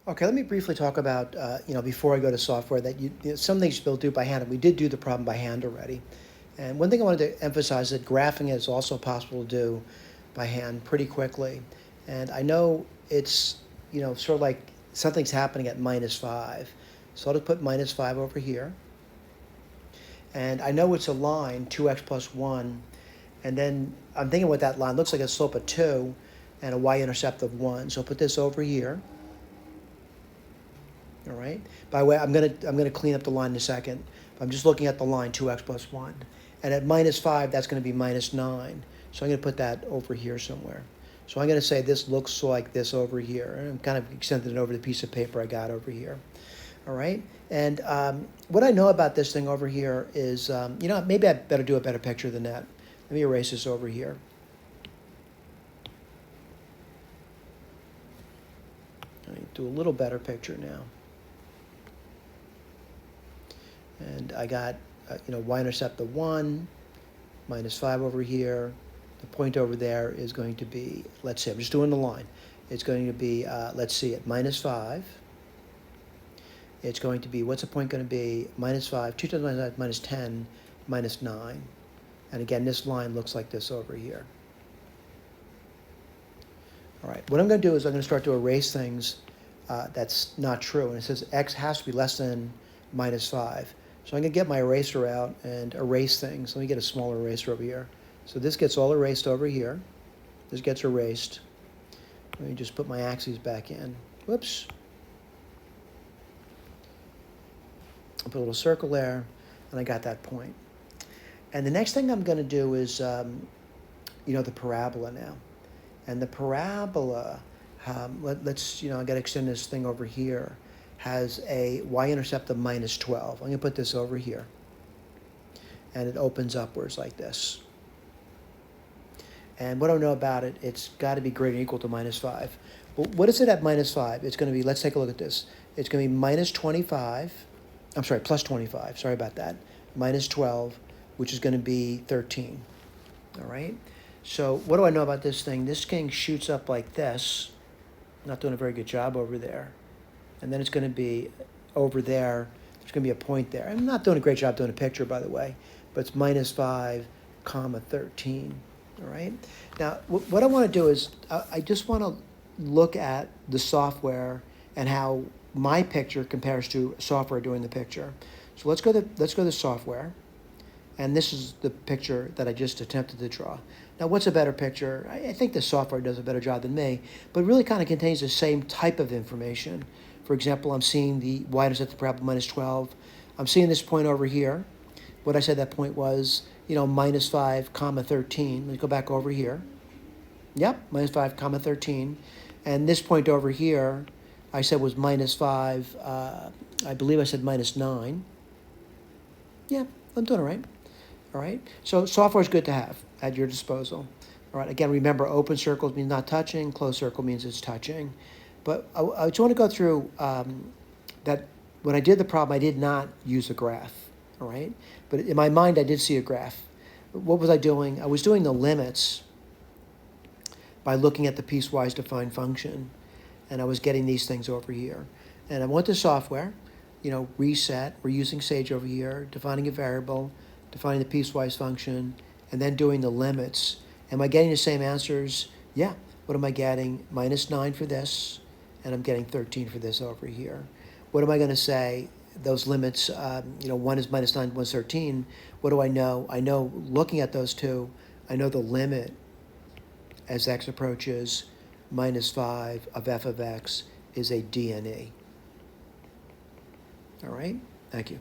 Okay, let me briefly talk about, before I go to software, that some things you'll do by hand. And we did do the problem by hand already. And one thing I wanted to emphasize is that graphing is also possible to do by hand pretty quickly. And I know it's, sort of like something's happening at -5. So I'll just put -5 over here. And I know it's a line, 2x plus 1. And then I'm thinking what that line looks like, a slope of 2 and a y-intercept of 1. So I'll put this over here. All right. By the way, I'm gonna clean up the line in a second. I'm just looking at the line 2x plus 1. And at -5, that's going to be -9. So I'm going to put that over here somewhere. So I'm going to say this looks like this over here. And I'm kind of extending it over the piece of paper I got over here. All right. And what I know about this thing over here is, maybe I better do a better picture than that. Let me erase this over here. Let me do a little better picture now. And I got, y-intercept of 1, -5 over here. The point over there is going to be, let's see, I'm just doing the line. It's going to be, let's see, at -5. It's going to be, what's the point going to be? -5, 2 times -5, -10, -9. And again, this line looks like this over here. All right, what I'm going to do is I'm going to start to erase things that's not true. And it says x has to be less than -5. So I'm going to get my eraser out and erase things. Let me get a smaller eraser over here. So this gets all erased over here. This gets erased. Let me just put my axes back in. Whoops. I'll put a little circle there, and I got that point. And the next thing I'm going to do is, the parabola now. And the parabola, let's, I got to extend this thing over here, has a y-intercept of -12. I'm going to put this over here. And it opens upwards like this. And what I know about it, it's got to be greater than or equal to -5. Well, what is it at -5? It's going to be, let's take a look at this. It's going to be -25. I'm sorry, plus 25. Sorry about that. -12, which is going to be 13. All right? So what do I know about this thing? This thing shoots up like this. Not doing a very good job over there. And then it's going to be over there. There's going to be a point there. I'm not doing a great job doing a picture, by the way, but it's -5, 13. All right. Now, what I want to do is I just want to look at the software and how my picture compares to software doing the picture. So let's go to software, and this is the picture that I just attempted to draw. Now, what's a better picture? I think the software does a better job than me, but it really kind of contains the same type of information. For example, I'm seeing the y-intercept of the parabola -12. I'm seeing this point over here. What I said that point was, -5, 13. Let's go back over here. Yep, -5, 13. And this point over here, I said was -5. I believe I said -9. Yeah, I'm doing all right. All right. So software is good to have at your disposal. All right. Again, remember, open circles means not touching. Closed circle means it's touching. But I just want to go through that when I did the problem, I did not use a graph. All right. But in my mind, I did see a graph. What was I doing? I was doing the limits by looking at the piecewise defined function. And I was getting these things over here. And I went to software, reset. We're using Sage over here, defining a variable, defining the piecewise function, and then doing the limits. Am I getting the same answers? Yeah. What am I getting? -9 for this, and I'm getting 13 for this over here. What am I going to say? Those limits, one is -9, one's 13. What do I know? I know, looking at those two, I know the limit as x approaches -5 of f of x is a d and e. All right? Thank you.